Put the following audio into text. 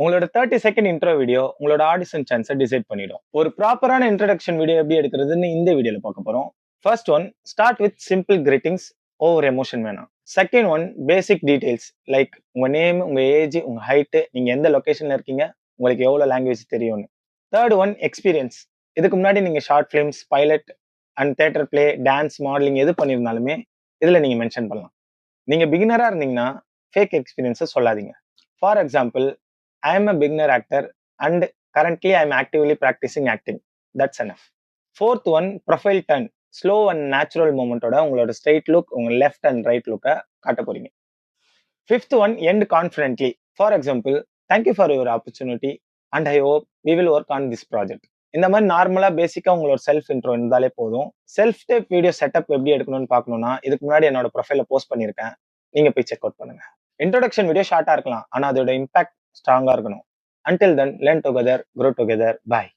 உங்களோட 30 second intro video உங்களோட audition சான்ஸை டிசைட் பண்ணிடும். ஒரு ப்ராப்பரான இன்ட்ரடக்ஷன் வீடியோ எப்படி எடுக்கிறதுன்னு இந்த வீடியோல பார்க்க போறோம். First one, start with simple greetings, over emotion வேணாம். Second one, basic details like உங்க நேம், உங்க ஏஜ், உங்க ஹைட், நீங்க எந்த லொகேஷன்ல இருக்கீங்க, உங்களுக்கு எவ்வளவு லாங்குவேஜ் தெரியும்னு. Third one, experience. இதுக்கு முன்னாடி நீங்க short films, pilot and theatre play, dance, modelling எது பண்ணியிருந்தாலுமே இதுல நீங்க மென்ஷன் பண்ணலாம். நீங்க பிகினரா இருந்தீங்கன்னா ஃபேக் எக்ஸ்பீரியன்ஸை சொல்லாதீங்க. For example, I am a beginner actor and currently I am actively practicing acting. That's enough. Fourth one, profile turn. Slow and natural moment ஓட உங்களோட straight look, உங்க left and right look காட்ட போறீங்க. Fifth one, end confidently. For example, thank you for your opportunity and I hope we will work on this project. இந்த மாதிரி நார்மலா பேசிக்கா உங்களோட செல்ஃப் இன்ட்ரோ இருந்தாலே போதும். செல்ஃப் டைப் வீடியோ செட்டப் எப்படி எடுக்கணும்னு பார்க்கணும்னா இதுக்கு முன்னாடி என்னோட ப்ரொஃபைல போஸ்ட் பண்ணியிருக்கேன், நீங்க போய் செக் அவுட் பண்ணுங்க. இன்ட்ரோடக்ஷன் வீடியோ ஷார்ட்டா இருக்கலாம், ஆனா அதோட இம்பாக்ட் ஸ்ட்ராங்கா இருக்கணும். Until then, learn together, grow together. Bye.